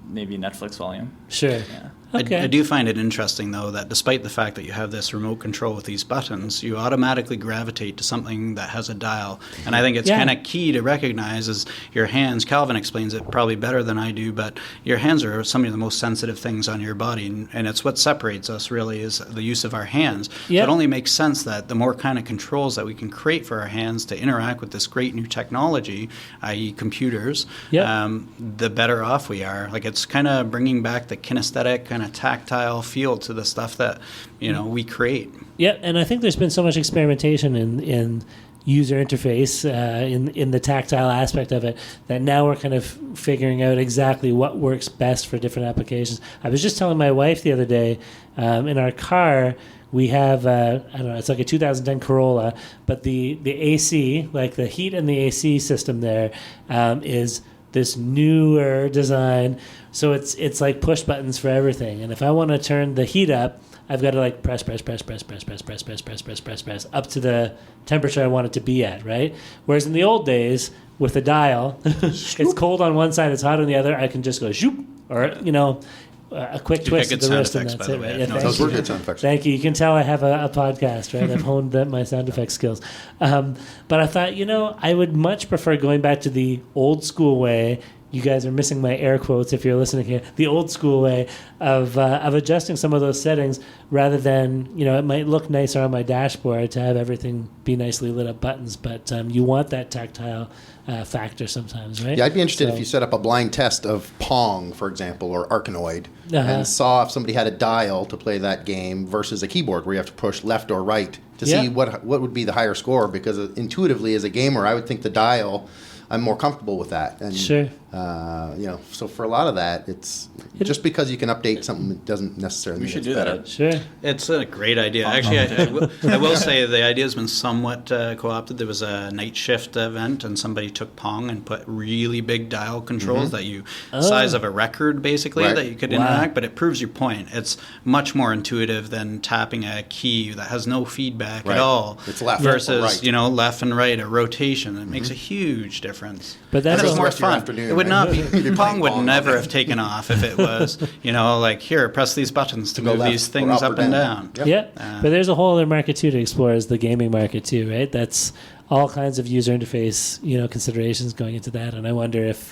maybe Netflix volume. Sure. Yeah. Okay. I do find it interesting, though, that despite the fact that you have this remote control with these buttons, you automatically gravitate to something that has a dial. And I think it's kind of key to recognize is your hands. Calvin explains it probably better than I do, but your hands are some of the most sensitive things on your body, and it's what separates us, really, is the use of our hands. Yep. So it only makes sense that the more kind of controls that we can create for our hands to interact with this great new technology, i.e. computers, the better off we are. Like, it's kind of bringing back the kinesthetic kind of tactile feel to the stuff that we create. Yeah, and I think there's been so much experimentation in user interface in the tactile aspect of it that now we're kind of figuring out exactly what works best for different applications. I was just telling my wife the other day, in our car we have I don't know, it's like a 2010 Corolla, but the AC, like the heat and the AC system there, is this newer design, so it's like push buttons for everything. And if I want to turn the heat up, I've got to like press up to the temperature I want it to be at, right? Whereas in the old days with the dial, it's cold on one side, it's hot on the other. I can just go shoop, or a quick twist of the wrist, and that's it. Right? Yeah, those were good sound effects. Thank you. You can tell I have a podcast, right? I've honed my sound effects skills. But I thought, I would much prefer going back to the old school way. You guys are missing my air quotes if you're listening here. The old school way of adjusting some of those settings, rather than, it might look nicer on my dashboard to have everything be nicely lit up buttons, but you want that tactile factor sometimes, right? Yeah, I'd be interested if you set up a blind test of Pong, for example, or Arkanoid, and saw if somebody had a dial to play that game versus a keyboard where you have to push left or right to see what would be the higher score, because intuitively as a gamer, I would think the dial I'm more comfortable with that. And, sure. So for a lot of that, it's just because you can update something, it doesn't necessarily mean it's better. That. Sure. It's a great idea. Actually, I will say the idea has been somewhat co-opted. There was a night shift event, and somebody took Pong and put really big dial controls that size of a record, basically, that you could interact. But it proves your point. It's much more intuitive than tapping a key that has no feedback at all. It's left versus or right. Left and right, a rotation. It makes a huge difference. But that's more fun. It would not be. Pong would never have taken off if it was, here, press these buttons to move these things up and down. Yep. Yeah, but there's a whole other market too to explore, is the gaming market too, right? That's all kinds of user interface, considerations going into that, and I wonder if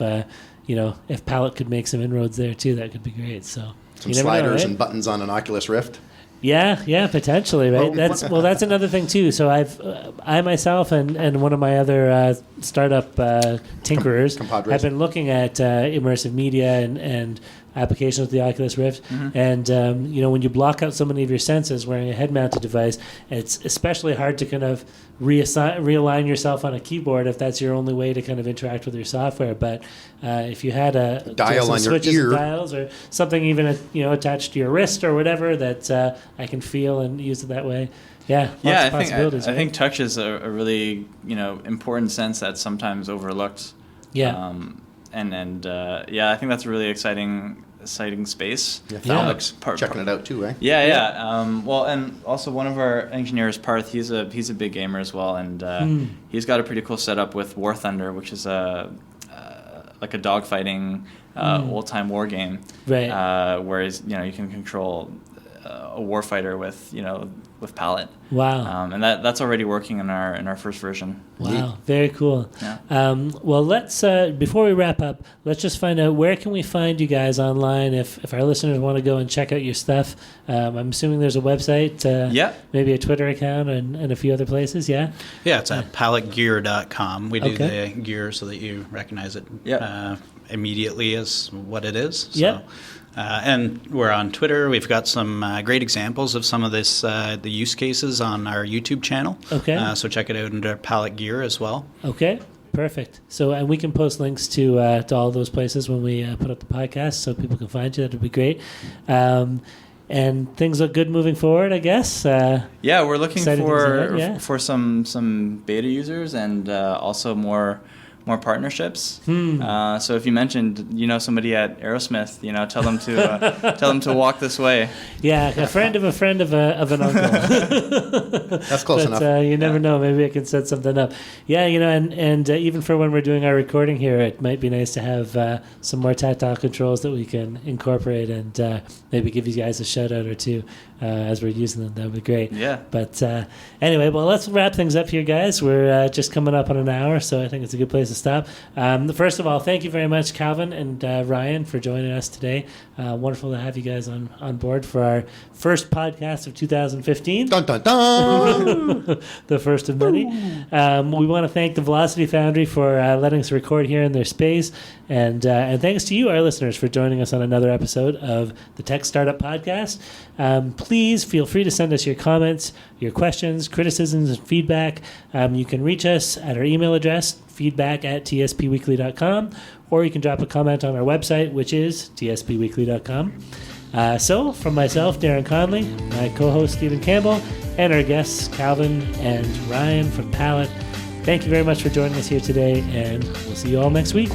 Palette could make some inroads there too. That could be great. So some sliders and buttons on an Oculus Rift. Yeah, potentially, right? That's another thing too. So I myself and one of my other startup tinkerers have been looking at immersive media and applications with the Oculus Rift. And when you block out so many of your senses wearing a head-mounted device, it's especially hard to kind of realign yourself on a keyboard if that's your only way to kind of interact with your software. But if you had a dial on your ear, dials or something even attached to your wrist or whatever that I can feel and use it that way. Yeah, I think touch is a really important sense that's sometimes overlooked. Yeah, I think that's a really exciting space. Alex checking it out too, right? Yeah. And also one of our engineers, Parth, he's a big gamer as well, and he's got a pretty cool setup with War Thunder, which is like a dogfighting old time war game, right? Whereas you can control a warfighter with Palette. Wow. And that's already working in our first version. Wow, very cool. Yeah. Well, let's before we wrap up, let's just find out, where can we find you guys online if our listeners want to go and check out your stuff. I'm assuming there's a website, maybe a Twitter account and a few other places. Yeah, it's at palettegear.com. We do the gear so that you recognize it immediately as what it is. So. And we're on Twitter. We've got some great examples of some of this, the use cases on our YouTube channel. Okay. So check it out under Palette Gear as well. Okay. Perfect. So, and we can post links to all those places when we put up the podcast, so people can find you. That would be great. And things look good moving forward, I guess. We're looking for some beta users and also more partnerships. So if you mentioned somebody at Aerosmith, tell them to walk this way. Yeah, a friend of an uncle. That's close enough. You never know. Maybe I can set something up. Yeah, and even for when we're doing our recording here, it might be nice to have some more tactile controls that we can incorporate and maybe give you guys a shout out or two as we're using them. That would be great. Yeah. But anyway, well, let's wrap things up here, guys. We're just coming up on an hour, so I think it's a good place to stop. First of all, thank you very much, Calvin and Ryan, for joining us today. Wonderful to have you guys on board for our first podcast of 2015. Dun, dun, dun. The first of many. We want to thank the Velocity Foundry for letting us record here in their space. And thanks to you, our listeners, for joining us on another episode of the Tech Startup Podcast. Please feel free to send us your comments, your questions, criticisms, and feedback. You can reach us at our email address, feedback@tspweekly.com, or you can drop a comment on our website, which is tspweekly.com. So, from myself, Darren Conley, my co-host, Stephen Campbell, and our guests, Calvin and Ryan from Palette, thank you very much for joining us here today, and we'll see you all next week.